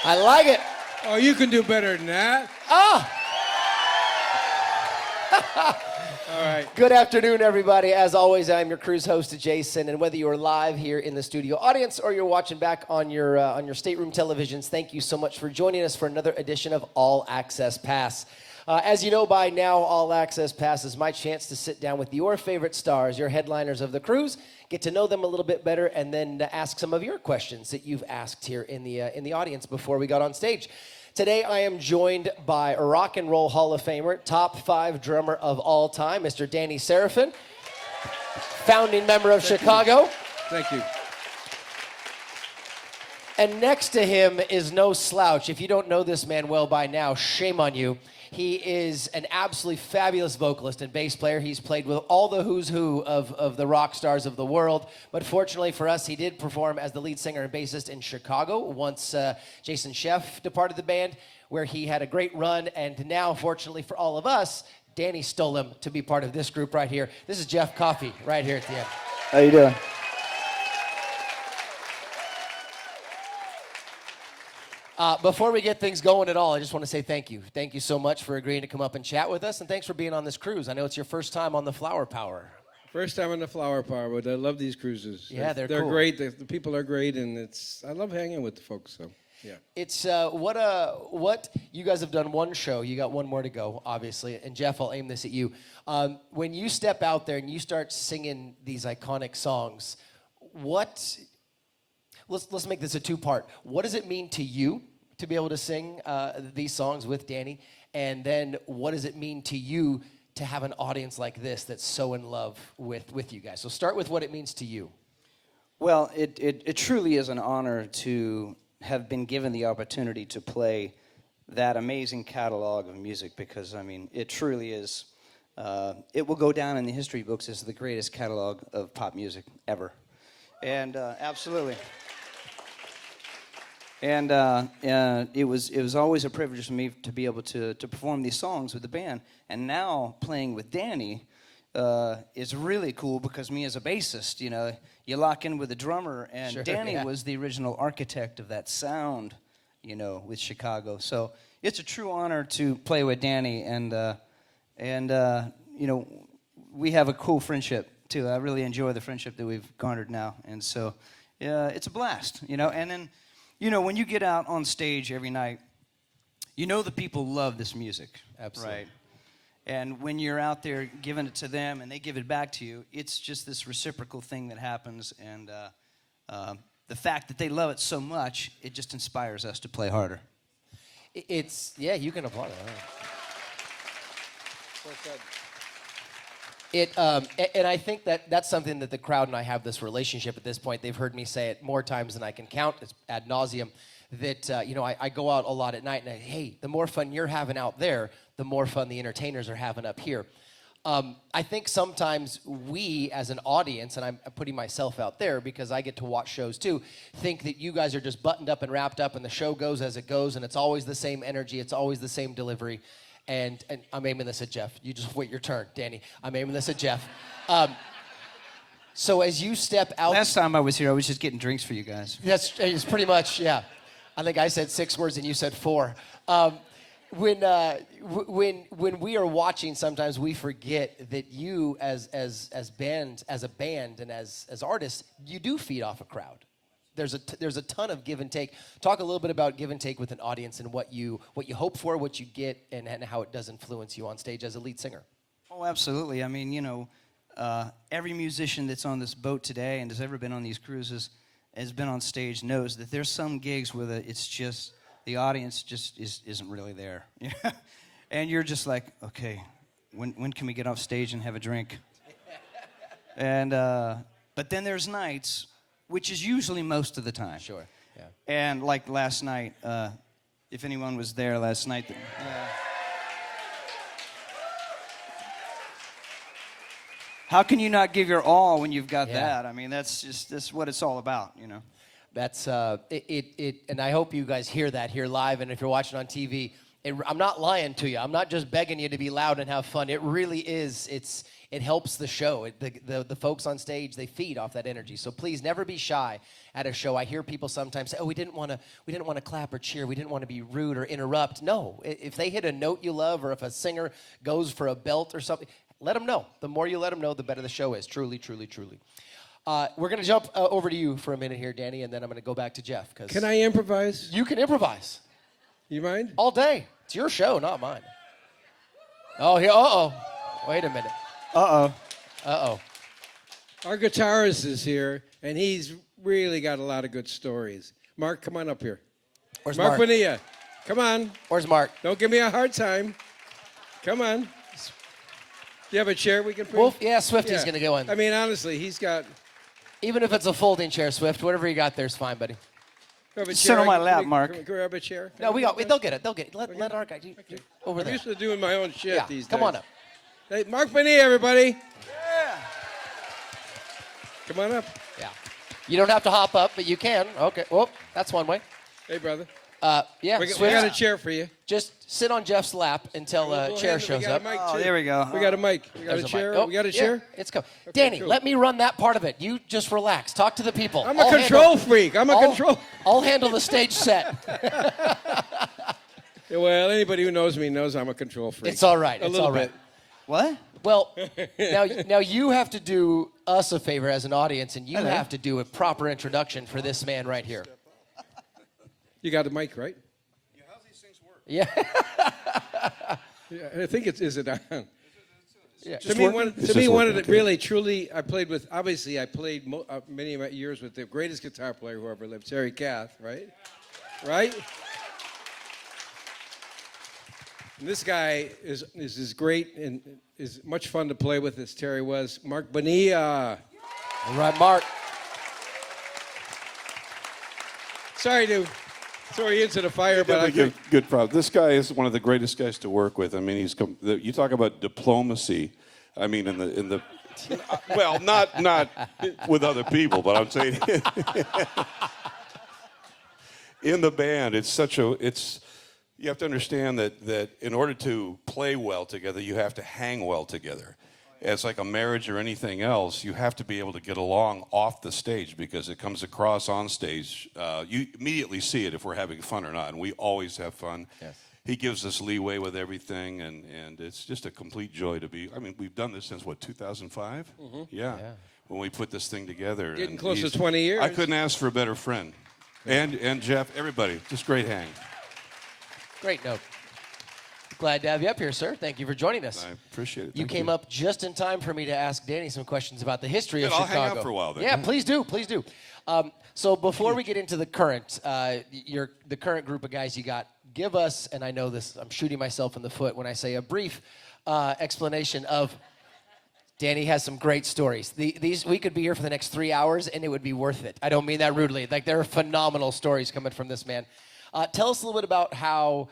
I like it. Oh, you can do better than that. Ah! All right. Good afternoon, everybody. As always, I'm your cruise host, Jason, and whether you're live here in the studio audience or you're watching back on your stateroom televisions, thank you so much for joining us for another edition of All Access Pass. As you know by now, All Access Pass is my chance to sit down with your favorite stars, your headliners of the cruise, get to know them a little bit better, and then ask some of your questions that you've asked here in the audience before we got on stage. Today, I am joined by Rock and Roll Hall of Famer, top 5 drummer of all time, Mr. Danny Seraphine, founding member of Chicago. Thank you. And next to him is no slouch. If you don't know this man well by now, shame on you. He is an absolutely fabulous vocalist and bass player. He's played with all the who's who of the rock stars of the world. But fortunately for us, he did perform as the lead singer and bassist in Chicago once Jason Sheff departed the band, where he had a great run. And now, fortunately for all of us, Danny stole him to be part of this group right here. This is Jeff Coffey right here at the end. How you doing? Before we get things going at all, I just want to say thank you. Thank you so much for agreeing to come up and chat with us, and thanks for being on this cruise. I know it's your first time on the Flower Power. First time on the Flower Power, but I love these cruises. Yeah, they're cool. Great. The people are great, and I love hanging with the folks. So yeah. It's what you guys have done one show. You got one more to go, obviously. And Jeff, I'll aim this at you. When you step out there and you start singing these iconic songs, Let's make this a two-part. What does it mean to you to be able to sing these songs with Danny? And then what does it mean to you to have an audience like this that's so in love with you guys? So start with what it means to you. Well, it truly is an honor to have been given the opportunity to play that amazing catalog of music because, I mean, it truly is. It will go down in the history books as the greatest catalog of pop music ever. And absolutely. And it was always a privilege for me to be able to perform these songs with the band. And now playing with Danny is really cool because me as a bassist, you lock in with a drummer, and Sure, Danny yeah. was the original architect of that sound, with Chicago. So it's a true honor to play with Danny, and we have a cool friendship too. I really enjoy the friendship that we've garnered now, and so it's a blast, And then. When you get out on stage every night, the people love this music. Absolutely. Right? And when you're out there giving it to them and they give it back to you, it's just this reciprocal thing that happens. And the fact that they love it so much, it just inspires us to play harder. You can applaud it. Well said. And I think that's something that the crowd and I have this relationship at this point. They've heard me say it more times than I can count. It's ad nauseum. That I go out a lot at night and hey, the more fun you're having out there, the more fun the entertainers are having up here. I think sometimes we as an audience, and I'm putting myself out there because I get to watch shows too, think that you guys are just buttoned up and wrapped up and the show goes as it goes and it's always the same energy, it's always the same delivery. And I'm aiming this at Jeff. You just wait your turn, Danny. I'm aiming this at Jeff. So as you step out... Last time I was here, I was just getting drinks for you guys. It's pretty much, yeah. I think I said 6 words and you said 4. When we are watching, sometimes we forget that you as a band and as artists, you do feed off a crowd. There's a ton of give and take. Talk a little bit about give and take with an audience and what you hope for, what you get, and how it does influence you on stage as a lead singer. Oh, absolutely. I mean, every musician that's on this boat today and has ever been on these cruises has been on stage knows that there's some gigs where it's just the audience just isn't really there. And you're just like, okay, when can we get off stage and have a drink? And but then there's nights, which is usually most of the time. Sure, yeah. And like last night, if anyone was there last night, How can you not give your all when you've got Yeah. that? I mean, that's what it's all about, you know. That's and I hope you guys hear that here live, and if you're watching on TV, I'm not lying to you. I'm not just begging you to be loud and have fun. It really is. It helps the show. The folks on stage, they feed off that energy. So please never be shy at a show. I hear people sometimes say, "Oh, we didn't want to clap or cheer. We didn't want to be rude or interrupt." No, if they hit a note you love, or if a singer goes for a belt or something, let them know. The more you let them know, the better the show is. Truly, truly, truly. We're going to jump over to you for a minute here, Danny, and then I'm going to go back to Jeff. Can I improvise? You can improvise. You mind? All day. It's your show, not mine. Oh, here. Uh-oh. Wait a minute. Uh-oh. Uh-oh. Our guitarist is here, and he's really got a lot of good stories. Mark, come on up here. Where's Mark Mark? Bonilla. Come on. Where's Mark? Don't give me a hard time. Come on. Do you have a chair we can put? Wolf? Yeah, Swifty's going to go in. I mean, honestly, he's got... Even if it's a folding chair, Swift, whatever you got there's fine, buddy. Sit on my lap, Mark. Can we grab a chair? No, they'll get it. They'll get it. Let our guy over I'm there. used to doing my own shit Yeah, these days. come on up. Hey, Mark Bonilla, everybody. Yeah. Come on up. Yeah. You don't have to hop up, but you can. Okay. Well, that's one way. Hey, brother. Yeah, We Swift, got a chair for you. just sit on Jeff's lap until a We'll chair handle- we shows got up. a mic, Oh, too. there we go. We got a mic. We got There's a mic. chair. Oh, We got a yeah, chair. it's coming. Danny, cool. let me run that part of it. You just relax. Talk to the people. I'm a control freak. I'm a control. I'll handle the stage set. Well, anybody who knows me knows I'm a control freak. It's all right. A It's little all right. bit. What? Well, now you have to do us a favor as an audience, and you have to do a proper introduction for this man right here. You got the mic, right? Yeah, how these things work? Yeah. Yeah, I think is it on? Yeah. To me, one of the really, truly, I played many of my years with the greatest guitar player who ever lived, Terry Kath, right? Right? And this guy is as great and is much fun to play with as Terry was. Mark Bonilla. All right, Mark. Sorry to throw you into the fire, but I Good problem. This guy is one of the greatest guys to work with. I mean, you talk about diplomacy. I mean, in the well, not with other people, but I'm saying in the band, you have to understand that in order to play well together, you have to hang well together. It's like a marriage or anything else. You have to be able to get along off the stage because it comes across on stage. You immediately see it if we're having fun or not, and we always have fun. Yes. He gives us leeway with everything, and it's just a complete joy to be. I mean, we've done this since, what, 2005? Mm-hmm. Yeah, when we put this thing together. getting and close to 20 years. I couldn't ask for a better friend. And Jeff, everybody, just great hang. Great note. Glad to have you up here, sir. Thank you for joining us. I appreciate it. You Thank came up just in time for me to ask Danny some questions about the history of Good, I'll Chicago. hang out for a while then. Yeah, please do. Please do. So before we get into the current, the current group of guys you got, give us, and I know this, I'm shooting myself in the foot when I say a brief explanation of. Danny has some great stories. These we could be here for the next 3 hours, and it would be worth it. I don't mean that rudely. Like, there are phenomenal stories coming from this man. Tell us a little bit about how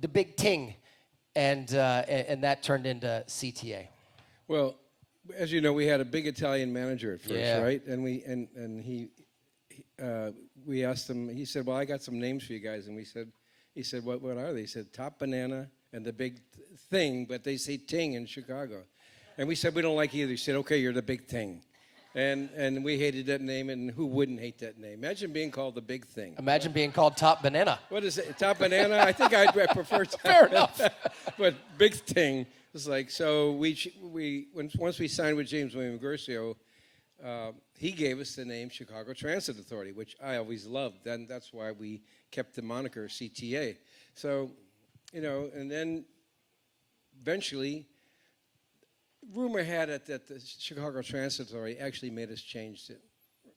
the Big Ting and that turned into CTA. Well, as you know, we had a big Italian manager at first, Yeah. right? And we asked him. He said, "Well, I got some names for you guys." And he said, "What are they?" He said, "Top Banana and the Big Thing," but they say Ting in Chicago. And we said, "We don't like either." He said, "Okay, you're the Big Thing." And we hated that name, and who wouldn't hate that name? Imagine being called the Big Thing. Imagine being called Top Banana. What is it? Top Banana? I think I prefer Top Fair enough. But Big Thing was like, so once we signed with James William Guercio, he gave us the name Chicago Transit Authority, which I always loved. And that's why we kept the moniker CTA. So, and then eventually, rumor had it that the Chicago Transit Authority actually made us change it.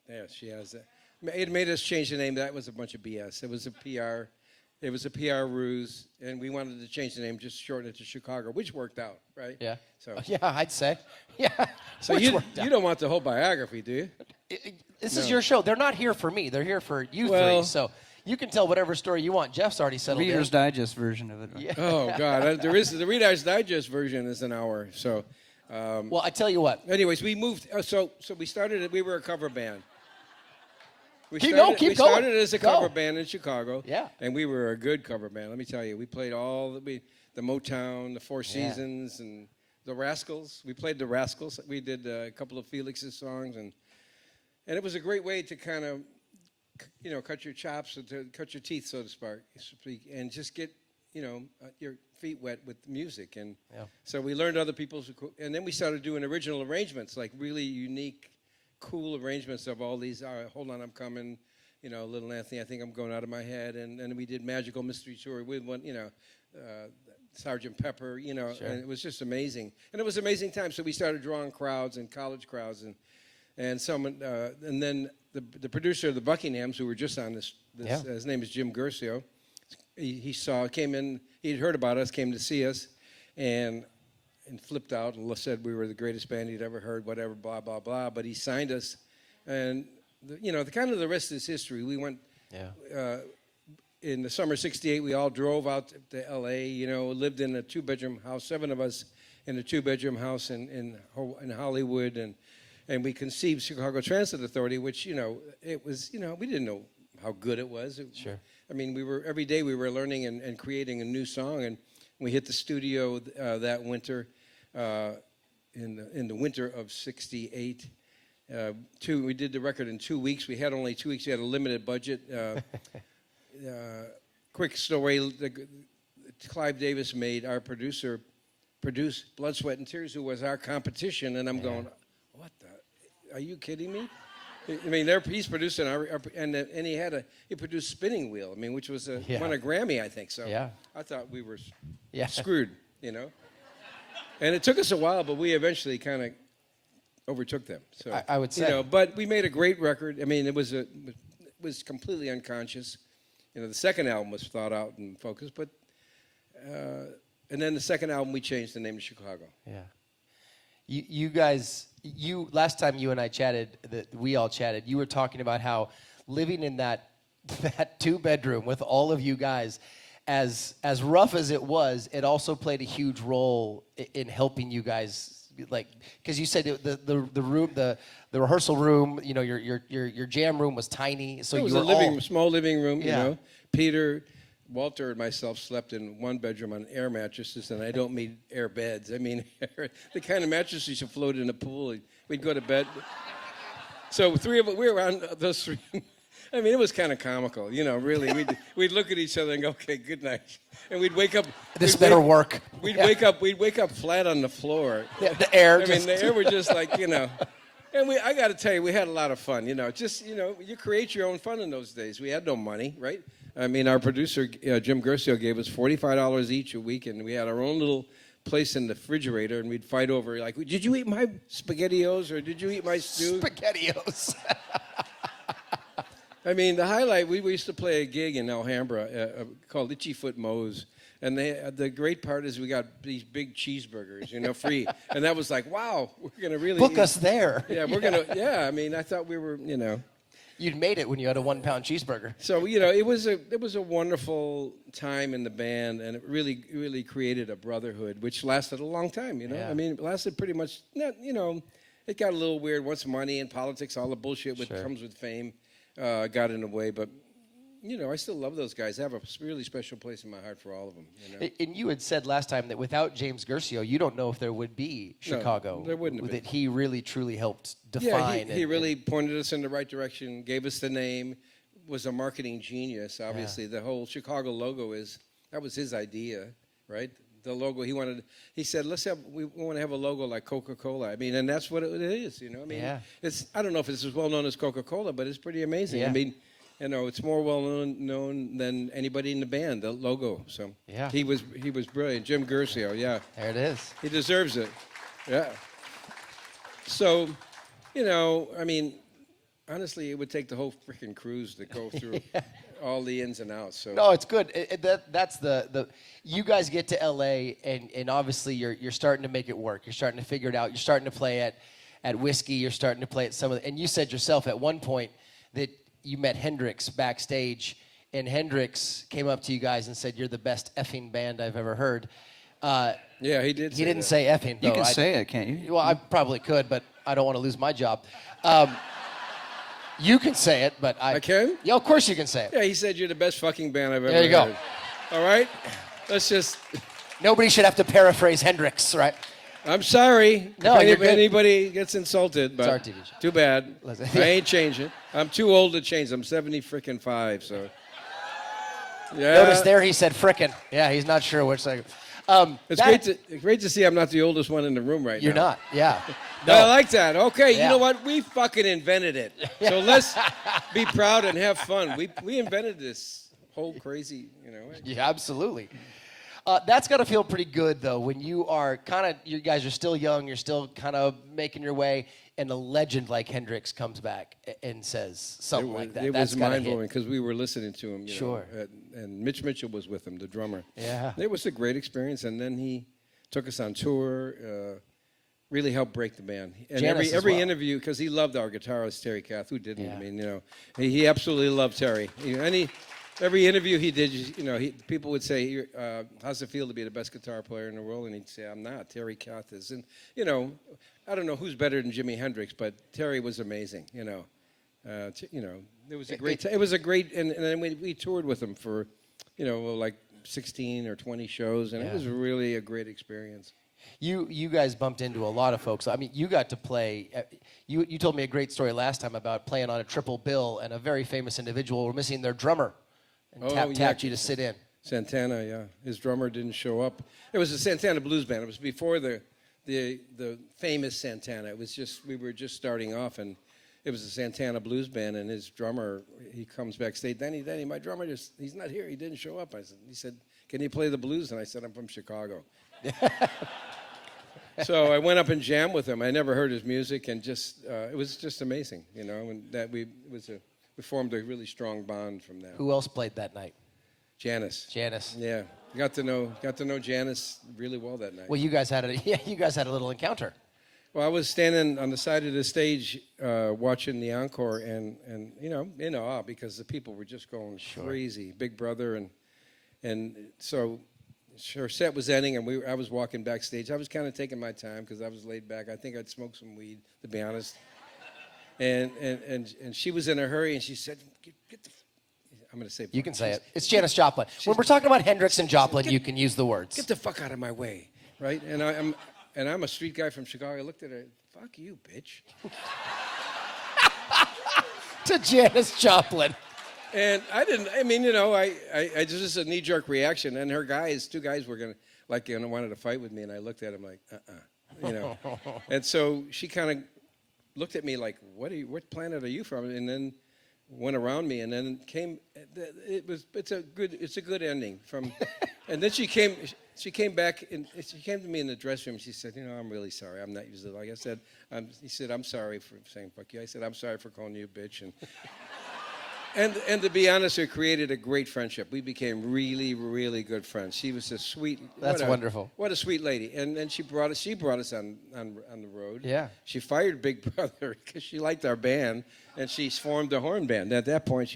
Yeah, she has that. It made us change the name. That was a bunch of BS. It was a PR. It was a PR ruse, and we wanted to change the name, just shorten it to Chicago, which worked out, right? Yeah. So, Yeah, I'd say. Yeah. so Which you worked out. don't want the whole biography, do you? This is your show. They're not here for me. They're here for you Well- three. So you can tell whatever story you want. Jeff's already settled Reader's in. Digest version of it. Yeah. Oh God, there is the Reader's Digest version is an hour. So, Well, I tell you what. Anyways, we moved. So we started. We were a cover band. We Keep started, going. we started as a Go. cover band in Chicago. Yeah. And we were a good cover band. Let me tell you, we played all the Motown, the Four Seasons, and the Rascals. We played the Rascals. We did a couple of Felix's songs, and it was a great way to kind of, cut your chops, to cut your teeth, so to speak, and just get, your feet wet with music. And so we learned other people's, and then we started doing original arrangements, like really unique, cool arrangements of all these. Hold on, I'm coming. Little Anthony, I think I'm going out of my head. And we did Magical Mystery Tour with one, Sergeant Pepper, Sure. And it was just amazing. And it was an amazing time. So we started drawing crowds and college crowds, and someone, and then the producer of the Buckinghams, who were just on this his name is Jim Guercio. He came in, he'd heard about us, came to see us, and flipped out and said we were the greatest band he'd ever heard, whatever, blah, blah, blah. But he signed us, and, the rest is history. We went, in the summer of '68, we all drove out to L.A., lived in a two-bedroom house, 7 of us in a two-bedroom house in Hollywood, and we conceived Chicago Transit Authority, which, it was, we didn't know how good it was. Sure. I mean, every day we were learning and creating a new song, and we hit the studio that winter, in the winter of '68. We did the record in 2 weeks. We had only 2 weeks. We had a limited budget. Quick story: Clive Davis our producer, produced Blood, Sweat, and Tears, who was our competition, and I'm going, what the? Are you kidding me? I mean, he's producing and he produced Spinning Wheel. I mean, which was won a Grammy, I think. So I thought we were screwed, And it took us a while, but we eventually kind of overtook them. So I would say, but we made a great record. I mean, it was completely unconscious. The second album was thought out and focused, but and then the second album we changed the name to Chicago. Yeah. You guys, last time you and I chatted, we all chatted, you were talking about how living in that 2-bedroom with all of you guys, as rough as it was, it also played a huge role in helping you guys, because you said the room, the rehearsal room, your jam room was tiny, so it was you were a small living room. Peter, Walter, and myself slept in one bedroom on air mattresses, and I don't mean air beds. I mean the kind of mattresses you float in a pool. We'd go to bed. So 3 of us, we were on those 3. I mean, it was kind of comical, really. We'd look at each other and go, okay, good night. And we'd wake up. This better work. We'd wake up flat on the floor. Yeah, the air. The air was just like, And I got to tell you, we had a lot of fun, you create your own fun in those days. We had no money, right? I mean, our producer, Jim Guercio, gave us $45 each a week, and we had our own little place in the refrigerator, and we'd fight over, like, did you eat my SpaghettiOs, or did you eat my stew? SpaghettiOs. I mean, the highlight, we used to play a gig in Alhambra called Itchy Foot Moe's, and the great part is we got these big cheeseburgers, free, and that was like, wow, we're going to really book us there. Yeah, we're going to, I mean, I thought we were, You'd made it when you had a 1-pound cheeseburger. So, it was a wonderful time in the band, and it really, really created a brotherhood, which lasted a long time, Yeah. I mean, it lasted pretty much, it got a little weird once money and politics, all the bullshit that comes with fame got in the way, but, I still love those guys. I have a really special place in my heart for all of them. And you had said last time that without James Guercio, you don't know if there would be Chicago. No, there wouldn't have been. That he really, truly helped define. Yeah, he really pointed us in the right direction, gave us the name, was a marketing genius. Obviously, the whole Chicago logo that was his idea, right? The logo he said, we want to have a logo like Coca-Cola. I mean, and that's what it is, I mean, I don't know if it's as well known as Coca-Cola, but it's pretty amazing. Yeah. I mean, it's more well known than anybody in the band, the logo. So he was brilliant. Jim Guercio, There it is. he deserves it. Yeah. So, I mean, honestly, it would take the whole freaking cruise to go through all the ins and outs. So no, it's good. That's the you guys get to LA and obviously you're starting to make it work. You're starting to figure it out. You're starting to play at Whiskey. You're starting to play at and you said yourself at one point that you met Hendrix backstage, and Hendrix came up to you guys and said, "You're the best effing band I've ever heard." Yeah, he did. He didn't say effing. You though. can say it, can't you? Well, I probably could, but I don't want to lose my job. You can say it, but I can? Yeah, of course you can say it. Yeah, he said you're the best fucking band I've ever There you go. heard. All right? Let's just... Nobody should have to paraphrase Hendrix, right? I'm sorry No, if you're good. anybody gets insulted, but our TV show. too bad. Listen. I ain't changing. I'm too old to change. I'm 75, so... Yeah. Notice there he said frickin'. Yeah, he's not sure which second. It's great to see I'm not the oldest one in the room right You're now. not, yeah. No. I like that. Okay, Yeah. you know what? We fucking invented it. So let's be proud and have fun. We invented this whole crazy, Yeah, absolutely. That's got to feel pretty good, though, when you guys are still young, you're still kind of making your way, and a legend like Hendrix comes back and says something like that. It That's was gotta mind-blowing hit. because we were listening to him. Sure. And Mitch Mitchell was with him, the drummer. Yeah. It was a great experience, and then he took us on tour, really helped break the band. And Janice as every well. interview, because he loved our guitarist, Terry Kath, who didn't. Yeah. I mean, he absolutely loved Terry. Every interview he did, people would say, how's it feel to be the best guitar player in the world? And he'd say, I'm not. Terry Kath is. And, I don't know who's better than Jimi Hendrix, but Terry was amazing, It was a great time. It was a great, and then we toured with him for, like 16 or 20 shows, and it was really a great experience. You guys bumped into a lot of folks. I mean, you got to play. You told me a great story last time about playing on a triple bill, and a very famous individual were missing their drummer, and tapped you to sit in. Santana, yeah. His drummer didn't show up. It was a Santana blues band. It was before the famous Santana. It was just, we were just starting off, and it was a Santana blues band, and his drummer, he comes backstage, Danny, my drummer he's not here. He didn't show up. He said, can you play the blues? And I said, I'm from Chicago. So I went up and jammed with him. I never heard his music, and it was just amazing, and that we formed a really strong bond from that. Who else played that night? Janice. Yeah, got to know Janice really well that night. Well, you guys had a little encounter. Well, I was standing on the side of the stage watching the encore, and in awe because the people were just going crazy. Big Brother, and so her set was ending, and I was walking backstage. I was kind of taking my time because I was laid back. I think I'd smoked some weed, to be honest. And she was in a hurry, and she said, "Get the." I'm going to say. You can say it. It's Janis Joplin. When we're talking about Hendrix and Joplin, you can use the words. Get the fuck out of my way, right? And I'm a street guy from Chicago. I looked at her. Fuck you, bitch. To Janis Joplin. And I didn't. I mean, I just a knee-jerk reaction. And two guys were wanted to fight with me, and I looked at him like, And so she kind of looked at me like, what planet are you from? And then went around me, and then came. It's a good ending from. And then she came back, and she came to me in the dressing room. She said, I'm really sorry. I'm not usually like I said. He said, I'm sorry for saying fuck you. I said, I'm sorry for calling you a bitch. And to be honest, it created a great friendship. We became really, really good friends. She was a sweet. That's wonderful. What a sweet lady. And then she brought us on the road. Yeah. She fired Big Brother because she liked our band, and she formed a horn band. At that point,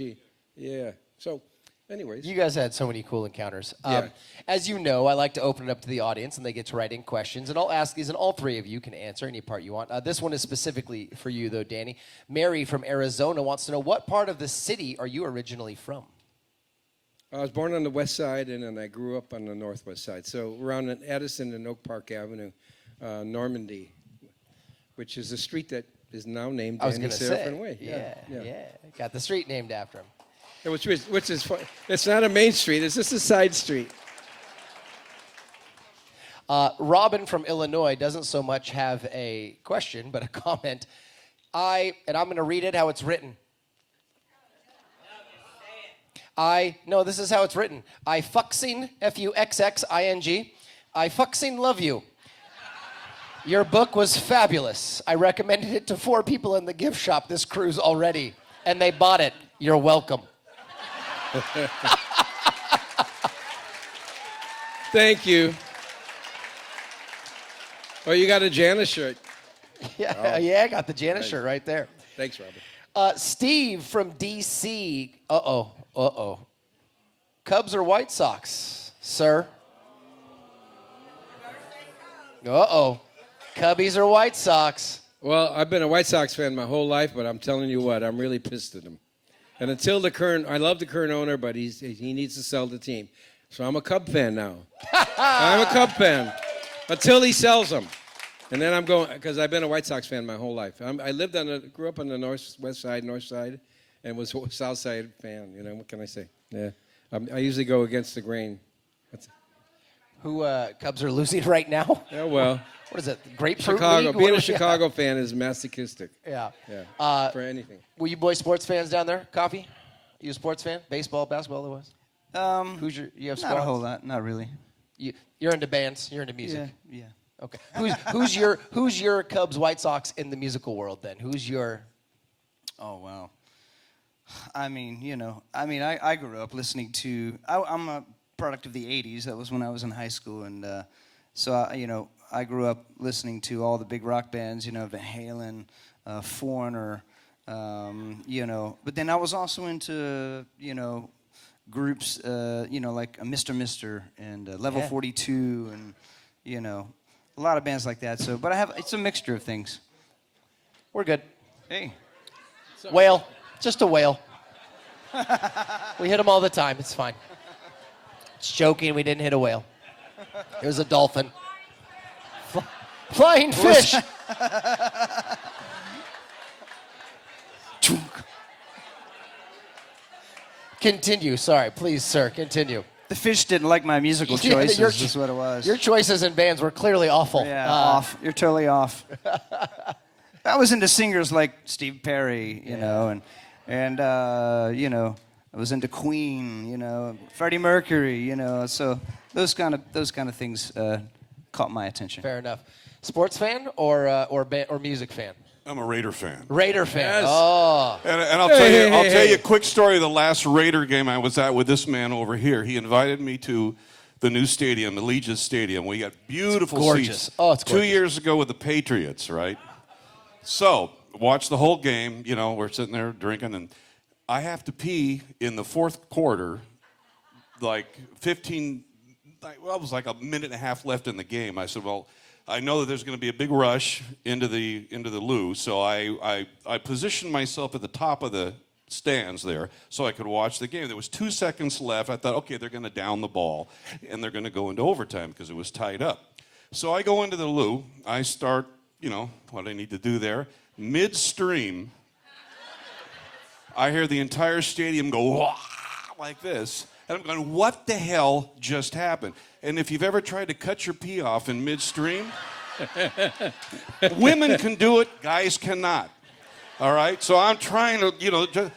So, anyways. You guys had so many cool encounters. Yeah. As you know, I like to open it up to the audience, and they get to write in questions. And I'll ask these, and all three of you can answer any part you want. This one is specifically for you, though, Danny. Mary from Arizona wants to know, what part of the city are you originally from? I was born on the west side, and then I grew up on the northwest side. So around Addison and Oak Park Avenue, Normandy, which is a street that is now named Danny Seraphine Way. Yeah. Got the street named after him. Which is fun. It's not a main street. It's just a side street. Robin from Illinois doesn't so much have a question, but a comment. And I'm going to read it how it's written. No, this is how it's written. I fuxing, F-U-X-X-I-N-G. I fuxing love you. Your book was fabulous. I recommended it to 4 people in the gift shop this cruise already, and they bought it. You're welcome. Thank you. Oh, you got a Janis shirt. Yeah, I got the Janis shirt right there. Thanks, Robert. Steve from D.C. Cubs or White Sox, sir? Uh-oh. Cubbies or White Sox? Well, I've been a White Sox fan my whole life, but I'm telling you what, I'm really pissed at him. And until I love the current owner, but he needs to sell the team. So I'm a Cub fan now. I'm a Cub fan until he sells them. And then I'm going, because I've been a White Sox fan my whole life. Grew up on the west side, north side, and was a south side fan. You know, what can I say? Yeah. I usually go against the grain. Cubs are losing right now? Yeah, well. What is it, Grapefruit Chicago. League? Being a Chicago fan is masochistic. Yeah. Yeah. For anything. Were you boys sports fans down there, Coffey? You a sports fan? Baseball, basketball, otherwise? You have Not squads? a whole lot, not really. You're into bands. You're into music. Yeah. Okay. Who's your Cubs, White Sox in the musical world then? Who's your? Oh wow. I mean, I grew up listening to. I'm a product of the '80s. That was when I was in high school, and so I grew up listening to all the big rock bands. Van Halen, Foreigner. But then I was also into groups. Like Mr. Mister and Level 42, and a lot of bands like that. So, but it's a mixture of things. We're good. Hey. Whale. Just a whale. We hit them all the time. It's fine. It's joking. We didn't hit a whale. It was a dolphin. Flying fish. Continue. Sorry. Please, sir. Continue. The fish didn't like my musical choices. Is what it was. Your choices in bands were clearly awful. Yeah, off. You're totally off. I was into singers like Steve Perry, and I was into Queen, Freddie Mercury, so those kind of things caught my attention. Fair enough. Sports fan or music fan? I'm a Raider fan. Raider fan. Yes. Oh. And I'll tell you a quick story of the last Raider game I was at with this man over here. He invited me to the new stadium, Allegiant Stadium. We got beautiful gorgeous. seats. Oh, it's gorgeous. 2 years ago with the Patriots, right? So, watch the whole game. We're sitting there drinking, and I have to pee in the fourth quarter, like it was like a minute and a half left in the game. I said, well, I know that there's going to be a big rush into the loo, so I positioned myself at the top of the stands there so I could watch the game. There was 2 seconds left. I thought, okay, they're going to down the ball, and they're going to go into overtime because it was tied up. So I go into the loo. I start, what I need to do there. Midstream, I hear the entire stadium go wah, like this. And I'm going, what the hell just happened? And if you've ever tried to cut your pee off in midstream, women can do it, guys cannot. All right? So I'm trying to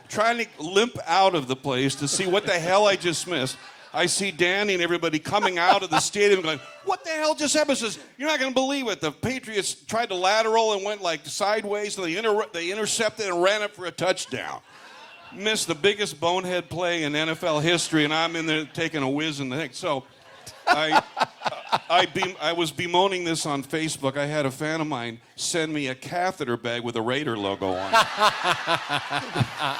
limp out of the place to see what the hell I just missed. I see Danny and everybody coming out of the stadium going, what the hell just happened? Says, you're not going to believe it. The Patriots tried to lateral and went like sideways, and they intercepted and ran it for a touchdown. Missed the biggest bonehead play in NFL history, and I'm in there taking a whiz in the thing. So I was bemoaning this on Facebook. I had a fan of mine send me a catheter bag with a Raider logo on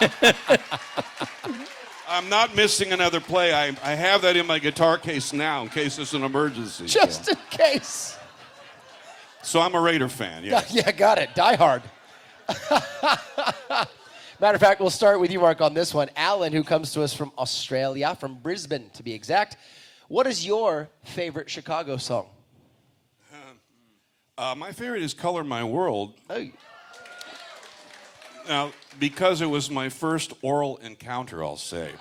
it. I'm not missing another play. I have that in my guitar case now in case it's an emergency. Just in case. So I'm a Raider fan, yeah. Yeah, got it. Die Hard. Matter of fact, we'll start with you, Mark, on this one. Alan, who comes to us from Australia, from Brisbane, to be exact. What is your favorite Chicago song? My favorite is Color My World. Oh. Now, because it was my first oral encounter, I'll say.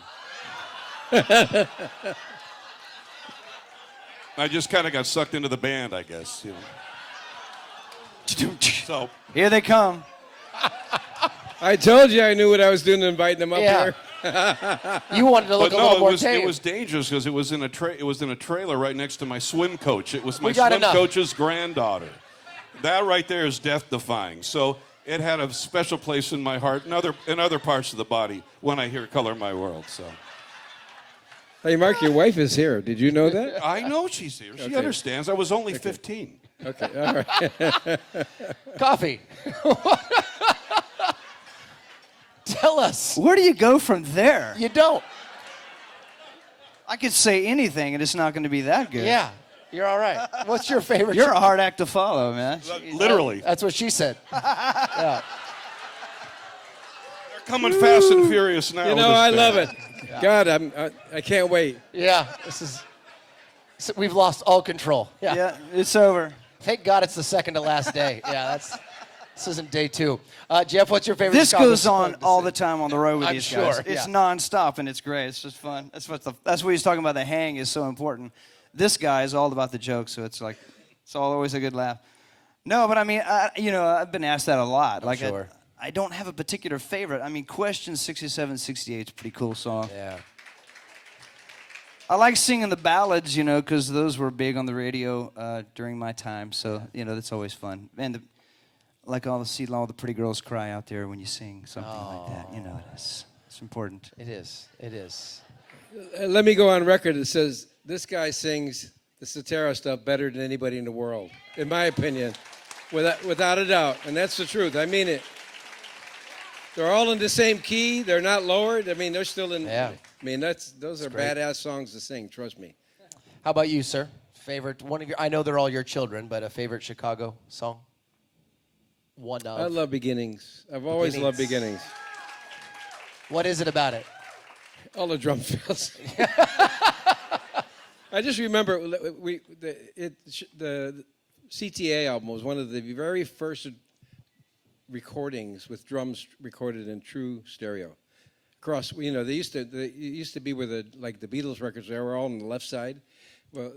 I just kind of got sucked into the band, I guess. So Here they come. I told you I knew what I was doing inviting them up here. You wanted to look a little more tame. It was dangerous because it was in a trailer right next to my swim coach. It was my got swim enough. coach's granddaughter. That right there is death-defying. So it had a special place in my heart and other parts of the body when I hear "Color My World." So. Hey, Mark, your wife is here. Did you know that? I know she's here. She understands. I was only 15. Okay, all right. Coffee. Tell us. Where do you go from there? You don't. I could say anything, and it's not going to be that good. Yeah. You're all right. What's your favorite? You're a hard act to follow, man. Literally. That's what she said. Yeah. They're coming fast and furious now. You know, I love it. God, I can't wait. Yeah. We've lost all control. Yeah, it's over. Thank God it's the second to last day. Yeah, this isn't day 2. Jeff, what's your favorite? This Chicago goes on song to all sing? the time on the road with I'm these sure, guys. It's yeah. nonstop and it's great. It's just fun. That's what he's talking about. The hang is so important. This guy is all about the joke, so it's like it's always a good laugh. No, but I mean, I've been asked that a lot. I'm sure. I don't have a particular favorite. I mean, Question 67, 68 is a pretty cool song. Yeah. I like singing the ballads, because those were big on the radio during my time. So, that's always fun. And like all the pretty girls cry out there when you sing something like that. It's important. It is. It is. Let me go on record. It says this guy sings the Cetera stuff better than anybody in the world, in my opinion, without a doubt. And that's the truth. I mean it. They're all in the same key. They're not lowered. I mean, they're still in. Yeah. I mean, those are great. badass songs to sing. Trust me. How about you, sir? Favorite one of your? I know they're all your children, but a favorite Chicago song. One of. I love Beginnings. I've always loved Beginnings. What is it about it? All the drum fills. I just remember the CTA album was one of the very first recordings with drums recorded in true stereo. Across, they used to be where the Beatles records, they were all on the left side. Well,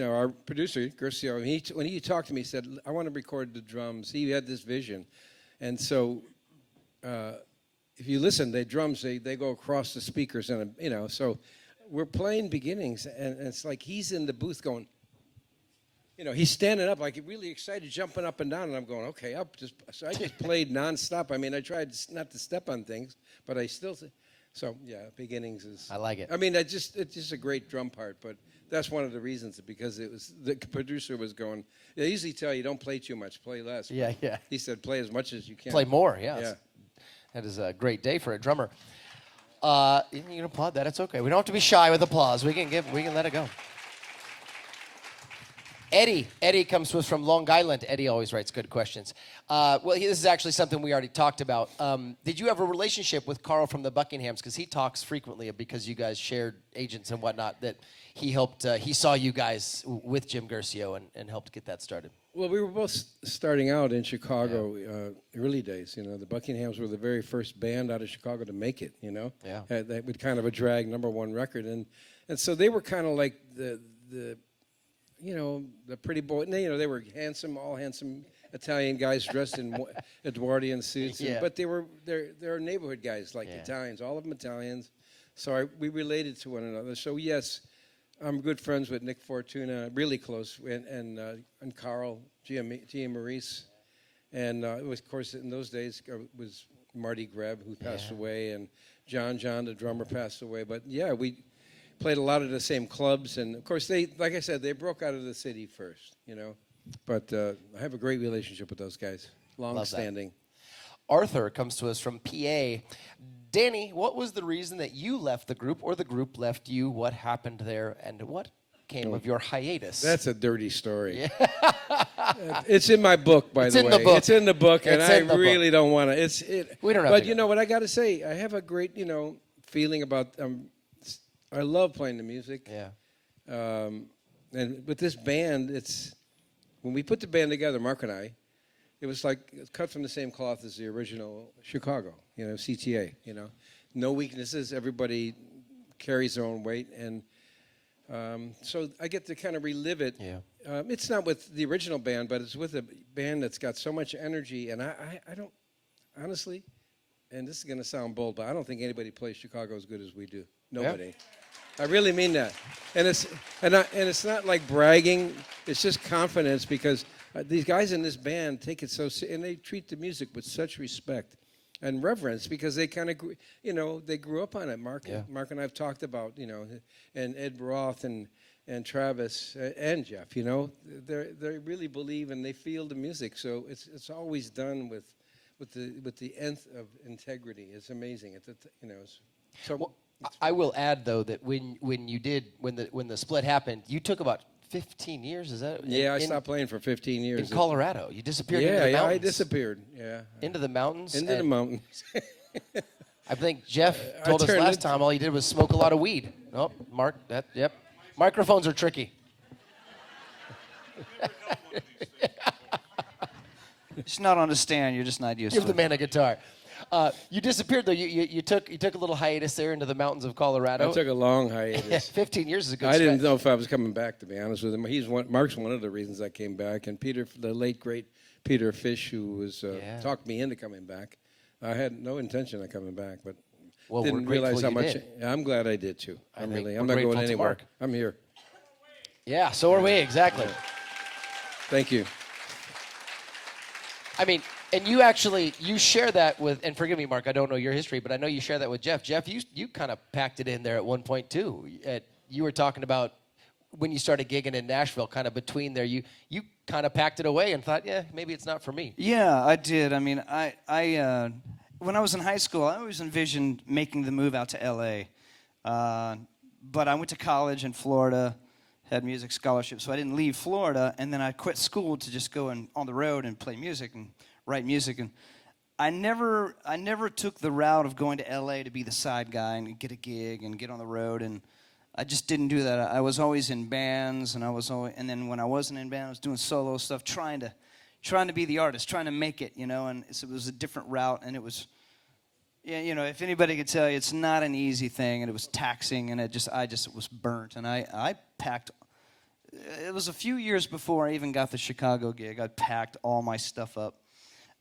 our producer Gercio, when he talked to me, he said, "I want to record the drums." He had this vision, and so if you listen, the drums they go across the speakers, and so we're playing Beginnings, and it's like he's in the booth going. He's standing up like really excited, jumping up and down, and I'm going, okay, so I just played nonstop. I mean, I tried not to step on things, but I still. So yeah, Beginnings is. I like it. I mean, it's just a great drum part, but that's one of the reasons because it was the producer was going. They usually tell you don't play too much, play less. Yeah, yeah. He said play as much as you can. Play more. Yeah. Yeah. That is a great day for a drummer. You can applaud that. It's okay. We don't have to be shy with applause. We can let it go. Eddie comes to us from Long Island. Eddie always writes good questions. This is actually something we already talked about. Did you have a relationship with Carl from the Buckinghams? Because he talks frequently because you guys shared agents and whatnot, that he helped, he saw you guys with Jim Gercio and helped get that started. Well, we were both starting out in Chicago, early days. The Buckinghams were the very first band out of Chicago to make it. Yeah. That with kind of a drag #1 record, and so they were kind of like the pretty boy. They were all handsome Italian guys dressed in Edwardian suits. Yeah. But they're neighborhood guys like Italians, all of them Italians. So we related to one another. So yes, I'm good friends with Nick Fortuna, really close, and Carl Giammaurice, and it was, of course, in those days was Marty Greb, who passed away, and John, the drummer, passed away. But yeah, we played a lot of the same clubs, and of course like I said, they broke out of the city first, But I have a great relationship with those guys, long-standing. Arthur comes to us from PA. Danny, what was the reason that you left the group or the group left you? What happened there, and what came of your hiatus? That's a dirty story. Yeah. It's in my book, by the way. The book. It's in the book, and I really don't want to. We don't have But to you know what I got to say? I have a great, feeling about. I love playing the music. Yeah. And with this band, when we put the band together, Mark and I, it was like cut from the same cloth as the original Chicago, CTA, No weaknesses. Everybody carries their own weight. And so I get to kind of relive it. Yeah. It's not with the original band, but it's with a band that's got so much energy. And I don't, honestly, and this is going to sound bold, but I don't think anybody plays Chicago as good as we do. Nobody. Yeah. I really mean that. And it's not like bragging. It's just confidence because these guys in this band take it and they treat the music with such respect and reverence because they kind of, they grew up on it. Mark and I have talked about, and Ed Roth and Travis and Jeff, they really believe and they feel the music. So it's always done with the nth of integrity. It's amazing. I will add though that when the split happened, you took about 15 years, is that? Yeah, I stopped playing for 15 years. In Colorado. You disappeared into the Yeah, mountains. I disappeared. Yeah. Into the mountains? Into the mountains. I think Jeff told us last time all he did was smoke a lot of weed. Oh, Mark, yep. Microphones are tricky. It's not on a stand. You're just not used Give to the it. man a guitar. You disappeared, though. You took a little hiatus there into the mountains of Colorado. I took a long hiatus. 15 years is a good I didn't stretch. know if I was coming back, to be honest with him. Mark's one of the reasons I came back, and Peter, the late great Peter Fish, who was talked me into coming back. I had no intention of coming back, but didn't realize how much. I'm glad I did too. I'm not going anywhere. I'm here. Yeah, so are we, exactly. Thank you. I mean, and you share that with, and forgive me, Mark, I don't know your history, but I know you share that with Jeff. Jeff, you kind of packed it in there at one point too. You were talking about when you started gigging in Nashville, kind of between there, you kind of packed it away and thought, yeah, maybe it's not for me. Yeah, I did. I mean, I when I was in high school, I always envisioned making the move out to L.A. But I went to college in Florida, had music scholarship, so I didn't leave Florida, and then I quit school to just go on the road and play music and write music. And I never took the route of going to L.A. to be the side guy and get a gig and get on the road, and I just didn't do that. I was always in bands, and then when I wasn't in band, I was doing solo stuff, trying to be the artist, trying to make it, and so it was a different route, and it was, if anybody could tell you, it's not an easy thing, and it was taxing, and I just was burnt, and I packed. It was a few years before I even got the Chicago gig. I packed all my stuff up.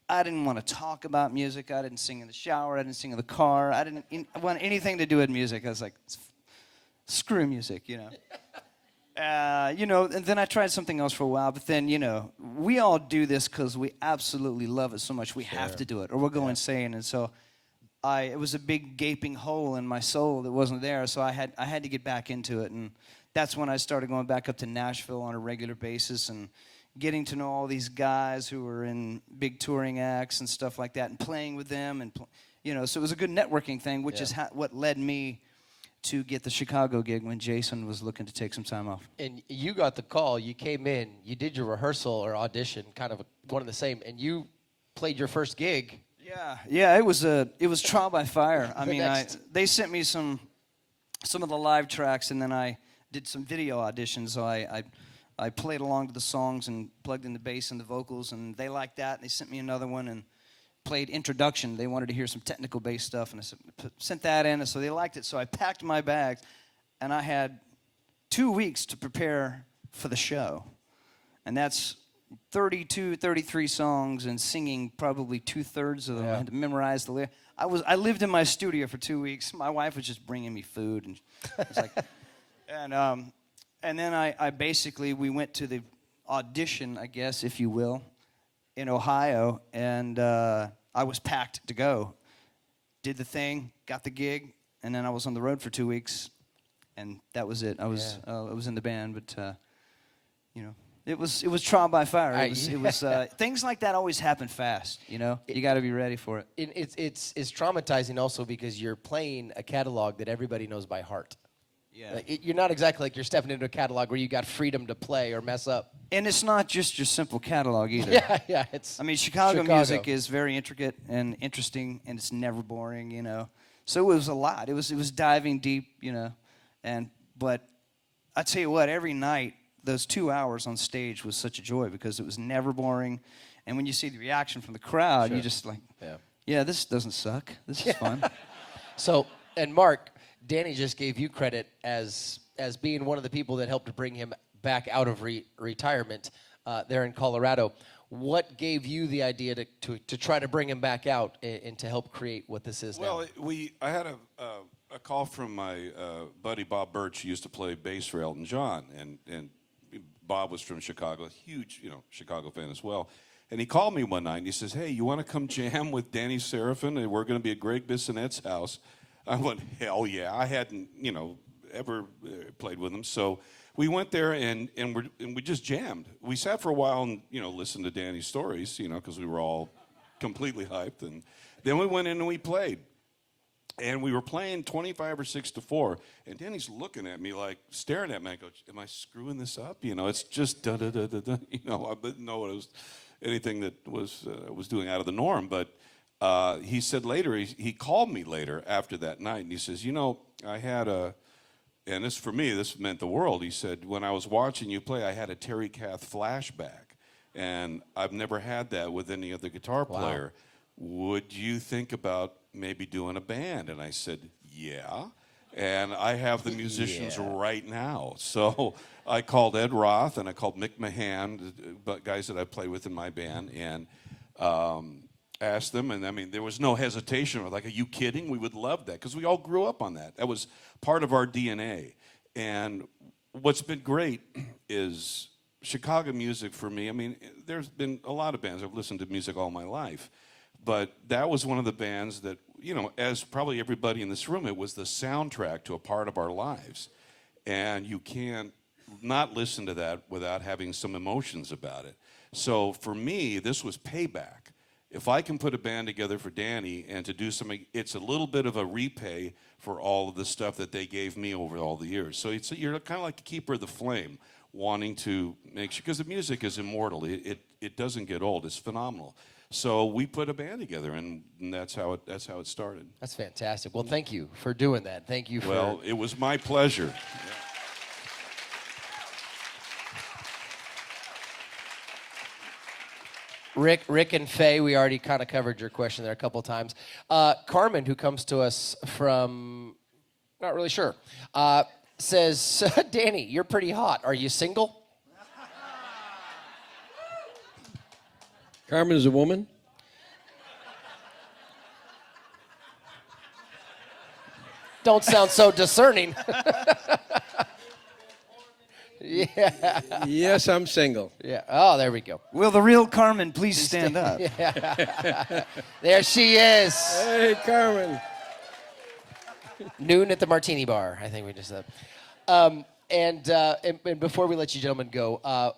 I didn't want to talk about music. I didn't sing in the shower. I didn't sing in the car. I didn't want anything to do with music. I was like, screw music, and then I tried something else for a while, but then, we all do this because we absolutely love it so much. We have to do it, or we'll go insane. And so it was a big gaping hole in my soul that wasn't there, so I had to get back into it. And that's when I started going back up to Nashville on a regular basis and getting to know all these guys who were in big touring acts and stuff like that and playing with them. And, so it was a good networking thing, which is what led me to get the Chicago gig when Jason was looking to take some time off. And you got the call. You came in. You did your rehearsal or audition, kind of one of the same, and you played your first gig. Yeah. It was trial by fire. I mean, they sent me some of the live tracks, and then I did some video auditions. So I played along to the songs and plugged in the bass and the vocals, and they liked that. And they sent me another one and played Introduction. They wanted to hear some technical bass stuff, and I sent that in, and so they liked it. So I packed my bags, and I had 2 weeks to prepare for the show. And that's 32, 33 songs and singing probably 2/3 of them. I had to memorize the lyrics. I lived in my studio for 2 weeks. My wife was just bringing me food, and it's like, and then I basically, we went to the audition, I guess, if you will, in Ohio, and I was packed to go. Did the thing, got the gig, and then I was on the road for 2 weeks, and that was it. I was in the band, but it was trial by fire. It was things like that always happen fast. You got to be ready for it. It's traumatizing also because you're playing a catalog that everybody knows by heart. Yeah. You're not exactly like you're stepping into a catalog where you got freedom to play or mess up. And it's not just your simple catalog either. Yeah. I mean, Chicago music is very intricate and interesting, and it's never boring, So it was a lot. It was diving deep, but I tell you what, every night, those 2 hours on stage was such a joy because it was never boring. And when you see the reaction from the crowd, you just like, yeah, this doesn't suck. This is fun. So, and Mark, Danny just gave you credit as being one of the people that helped to bring him back out of retirement there in Colorado. What gave you the idea to try to bring him back out and to help create what this is now? Well, I had a call from my buddy Bob Birch, who used to play bass for Elton John, and Bob was from Chicago, a huge Chicago fan as well. And he called me one night and he says, "Hey, you want to come jam with Danny Seraphine? And we're going to be at Greg Bissonette's house." I went, hell yeah. I hadn't, ever played with him. So we went there and we just jammed. We sat for a while and, listened to Danny's stories, because we were all completely hyped. And then we went in and we played. And we were playing 25 or 6-4, and Danny's looking at me like, staring at me. I go, am I screwing this up? You know, it's just da-da-da-da-da. You know, I didn't know it was anything that was doing out of the norm. But he said later, he called me later after that night, and he says, you know, I had and this for me, this meant the world. He said, when I was watching you play, I had a Terry Kath flashback, and I've never had that with any other guitar player. Would you think about maybe doing a band? And I said, yeah. And I have the musicians right now. So I called Ed Roth and I called Mick Mahan, guys that I play with in my band, and asked them. And I mean, there was no hesitation. Like, are you kidding? We would love that, because we all grew up on that. That was part of our DNA. And what's been great is Chicago music for me. I mean, there's been a lot of bands. I've listened to music all my life. But that was one of the bands that, you know, as probably everybody in this room, it was the soundtrack to a part of our lives. And you can't not listen to that without having some emotions about it. So for me, this was payback. If I can put a band together for Danny and to do something, it's a little bit of a repay for all of the stuff that they gave me over all the years. So you're kind of like the keeper of the flame, wanting to make sure, because the music is immortal. It doesn't get old. It's phenomenal. So we put a band together, and that's how it started. That's fantastic. Well, thank you for doing that. Thank you for... Well, it was my pleasure. Rick and Faye, we already kind of covered your question there a couple times. Carmen, who comes to us from, not really sure, says, Danny, you're pretty hot. Are you single? Carmen is a woman? Don't sound so discerning. Yeah. Yes, I'm single. Yeah. Oh, there we go. Will the real Carmen please stand up? There she is. Hey, Carmen. Noon at the Martini Bar, I think we just said. And before we let you gentlemen go,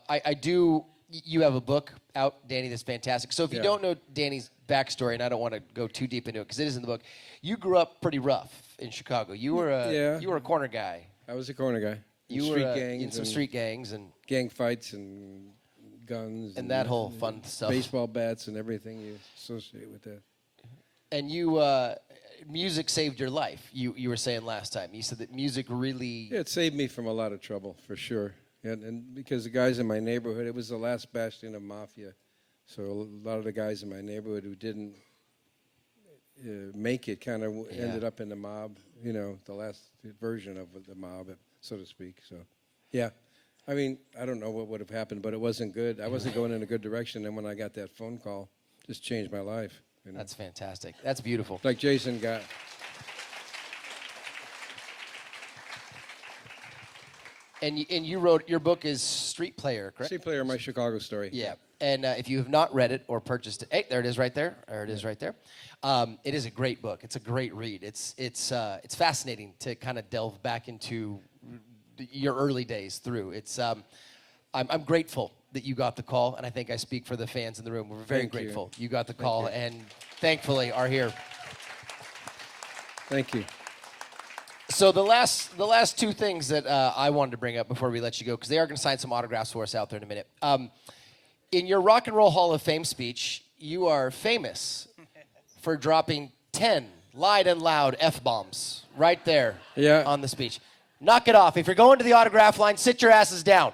you have a book out, Danny, that's fantastic. So if you don't know Danny's backstory, and I don't want to go too deep into it because it is in the book, you grew up pretty rough in Chicago. You were a corner guy. I was a corner guy. You were in some street gangs and gang fights and guns and that whole fun stuff. Baseball bats and everything you associate with that. And you, music saved your life. You were saying last time. You said that music really. Yeah, it saved me from a lot of trouble for sure. And because the guys in my neighborhood, it was the last bastion of mafia. So a lot of the guys in my neighborhood who didn't make it kind of ended up in the mob, you know, the last version of the mob, so to speak. So, yeah. I mean, I don't know what would have happened, but it wasn't good. I wasn't going in a good direction. And when I got that phone call, it just changed my life. You know? That's fantastic. That's beautiful. Like Jason got. And you wrote, your book is Street Player, correct? Street Player, My Chicago Story. Yeah. And if you have not read it or purchased it, hey, there it is right there. There it is right there. It is a great book. It's a great read. It's fascinating to kind of delve back into your early days through. It's I'm grateful that you got the call, and I think I speak for the fans in the room. We're very grateful you got the call, and thankfully are here. Thank you. So the last two things that I wanted to bring up before we let you go, because they are going to sign some autographs for us out there in a minute. In your Rock and Roll Hall of Fame speech, you are famous for dropping 10 light and loud F-bombs right there on the speech. Knock it off. If you're going to the autograph line, sit your asses down.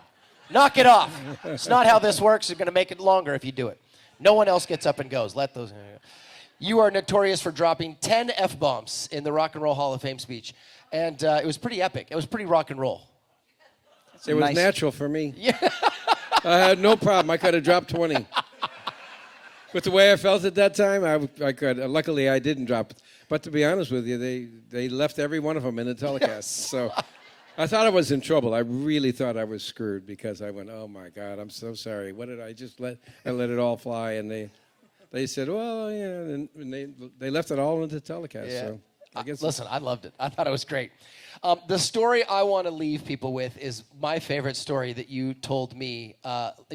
Knock it off. It's not how this works. You're going to make it longer if you do it. No one else gets up and goes. Let those. You are notorious for dropping 10 F-bombs in the Rock and Roll Hall of Fame speech. And it was pretty epic. It was pretty rock and roll. It was natural for me. Yeah. I had no problem. I could have dropped 20. With the way I felt at that time, I could. Luckily, I didn't drop. But to be honest with you, they left every one of them in the telecast. So I thought I was in trouble. I really thought I was screwed because I went, oh, my God, I'm so sorry. What did I just let? I let it all fly. And they said, well, yeah, and they left it all in the telecast. Yeah. So I guess listen, I loved it. I thought it was great. The story I want to leave people with is my favorite story that you told me,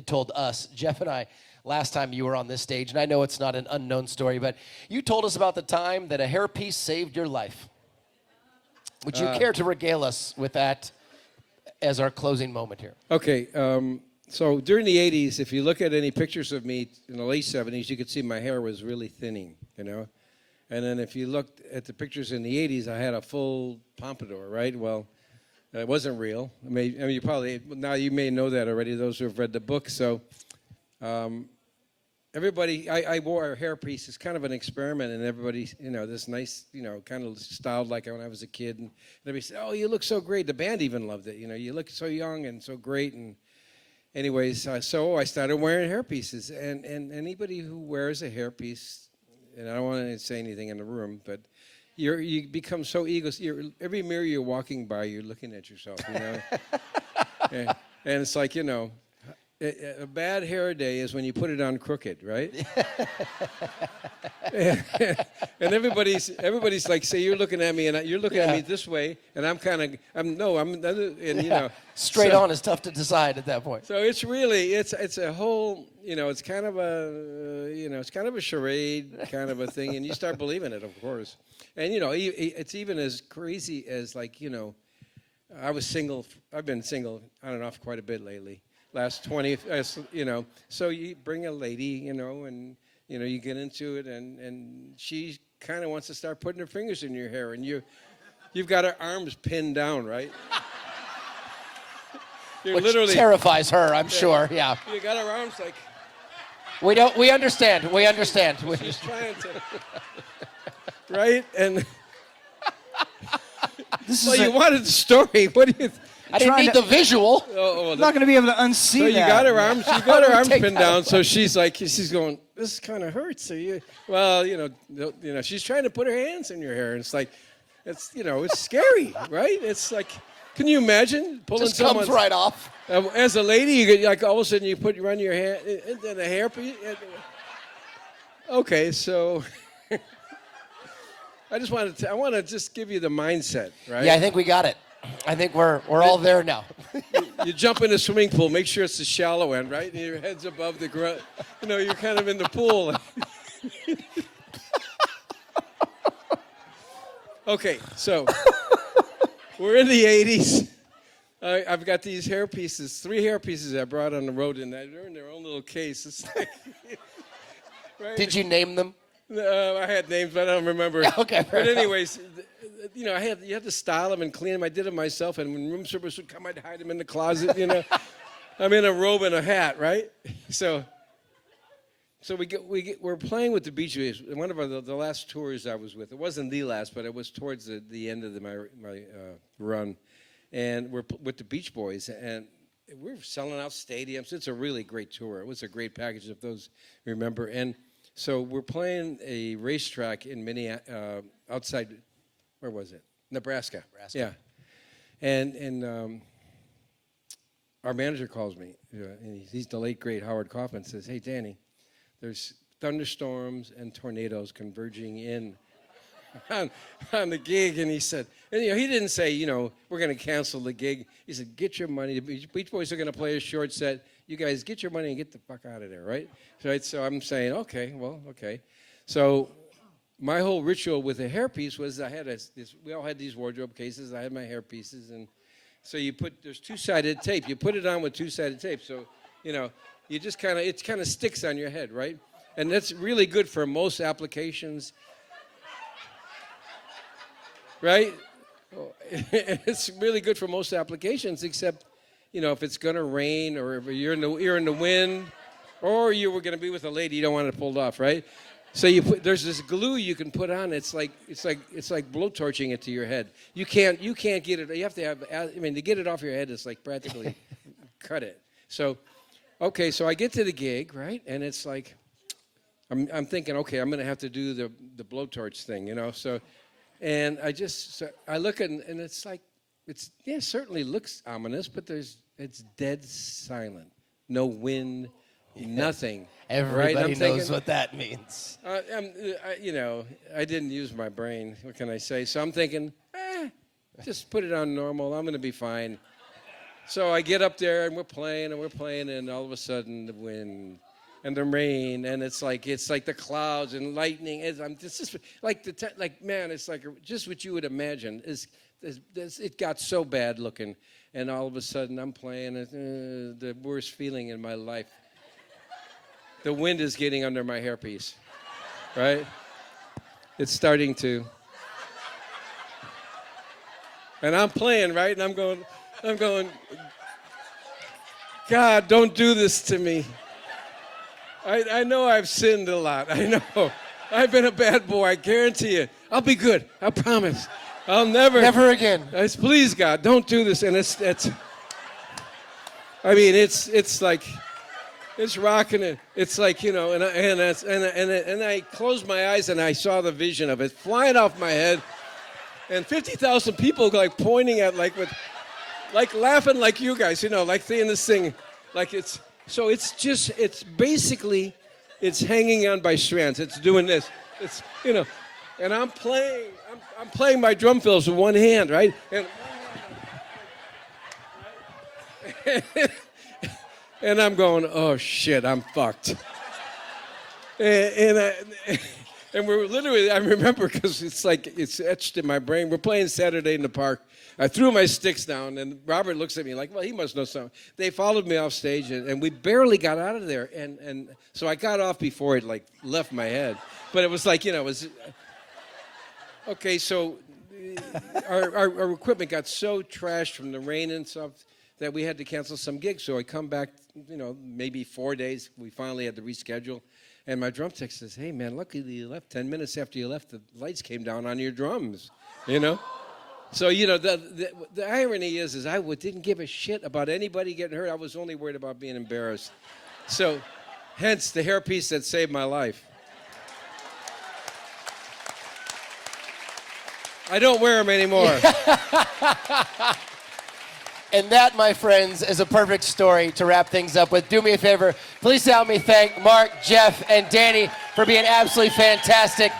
told us, Jeff and I, last time you were on this stage, and I know it's not an unknown story, but you told us about the time that a hairpiece saved your life. Would you care to regale us with that as our closing moment here? Okay, so during the 80s, if you look at any pictures of me in the late 70s, you could see my hair was really thinning, you know? And then if you looked at the pictures in the 80s, I had a full pompadour, right? Well, it wasn't real. I mean, you probably, now you may know that already, those who have read the book. So everybody, I wore a hairpiece. It's kind of an experiment, and everybody, you know, this nice, you know, kind of styled like when I was a kid. And everybody said, oh, you look so great. The band even loved it. You know, you look so young and so great. And anyways, so I started wearing hairpieces. And anybody who wears a hairpiece, and I don't want to say anything in the room, but you become so every mirror you're walking by, you're looking at yourself, you know. and it's like, you know, a bad hair day is when you put it on crooked, right? and everybody's like, say, you're looking at me, and you're looking at me this way, and and you know, straight on is tough to decide at that point. So it's really, it's a whole, you know, it's kind of a charade kind of a thing, and you start believing it, of course. And you know, it's even as crazy as, like, you know, I've been single on and off quite a bit lately. Last 20, you know, so you bring a lady, you know, and, you know, you get into it, and she kind of wants to start putting her fingers in your hair, and you've got her arms pinned down, right? Which terrifies her, I'm sure, yeah. You got her arms like... We understand. She's trying to... Right? And... Well, you wanted the story. What do you... I didn't need the visual. I'm not going to be able to unsee that. So you got her arms pinned down. So she's going, this kind of hurts. So you know, she's trying to put her hands in your hair, and it's like, it's, you know, it's scary, right? It's like, can you imagine pulling just comes right off? As a lady, you get, like, all of a sudden you run your hand in the hairpiece. Okay, so. I want to just give you the mindset, right? Yeah, I think we got it. I think we're all there now. You jump in a swimming pool, make sure it's the shallow end, right? And your head's above the ground. You know, you're kind of in the pool. Okay, so we're in the 80s. I've got these hairpieces, 3 hairpieces I brought on the road, and they're in their own little case. It's like, right? Did you name them? I had names, but I don't remember. Okay. But anyways, you know, you had to style them and clean them. I did it myself, and when room service would come, I'd hide them in the closet, you know. I'm in a robe and a hat, right? So we're playing with the Beach Boys. One of the last tours I was with, it wasn't the last, but it was towards the end of my run, and we're with the Beach Boys, and we're selling out stadiums. It's a really great tour. It was a great package, if those remember. And so we're playing a racetrack in outside, where was it? Nebraska. Yeah. And our manager calls me. And he's the late, great Howard Kaufman, says, hey, Danny, there's thunderstorms and tornadoes converging in on the gig. And he said, and, you know, he didn't say, you know, we're going to cancel the gig. He said, get your money. The Beach Boys are going to play a short set. You guys get your money and get the fuck out of there, right? So I'm saying, okay. So my whole ritual with a hairpiece was I had we all had these wardrobe cases. I had my hairpieces, and so there's 2-sided tape. You put it on with 2-sided tape. So, you know, you just it kind of sticks on your head, right? And that's really good for most applications, right? It's really good for most applications, except, you know, if it's going to rain, or if you're in the wind, or you were going to be with a lady, you don't want it pulled off, right? So there's this glue you can put on. It's like blowtorching it to your head. You can't get it. You have to have. I mean, to get it off your head is like practically cut it. So, okay, so I get to the gig, right, and it's like I'm thinking, okay, I'm going to have to do the blowtorch thing, you know. So, and I look and it's like it certainly looks ominous, but it's dead silent, no wind. Nothing. Everybody knows what that means. You know, I didn't use my brain. What can I say? So I'm thinking, just put it on normal. I'm going to be fine. So I get up there, and we're playing, and all of a sudden the wind and the rain, and it's like the clouds and lightning. It's just like man, it's like just what you would imagine. It got so bad looking, and all of a sudden I'm playing the worst feeling in my life. The wind is getting under my hairpiece, right? It's starting to. And I'm playing, right? And I'm going, God, don't do this to me. I know I've sinned a lot. I know. I've been a bad boy, I guarantee you. I'll be good. I promise. I'll never again. Please, God, don't do this. And it's like, it's rocking it. It's like, and I closed my eyes and I saw the vision of it flying off my head. And 50,000 people like pointing at like laughing like you guys, like seeing this thing, like it's basically hanging on by strands. It's doing this, and I'm playing my drum fills with one hand, right? And I'm going, oh shit, I'm fucked. And we're literally, I remember because it's etched in my brain. We're playing Saturday in the park. I threw my sticks down, and Robert looks at me like, well, he must know something. They followed me off stage, and we barely got out of there. And so I got off before it, left my head. But it was like, it was... Okay, so our equipment got so trashed from the rain and stuff that we had to cancel some gigs. So I come back, maybe 4 days. We finally had to reschedule. And my drum tech says, hey, man, luckily you left 10 minutes after you left, the lights came down on your drums, So, the irony is I didn't give a shit about anybody getting hurt. I was only worried about being embarrassed. So, hence the hairpiece that saved my life. I don't wear them anymore. And that, my friends, is a perfect story to wrap things up with. Do me a favor. Please help me thank Mark, Jeff, and Danny for being absolutely fantastic.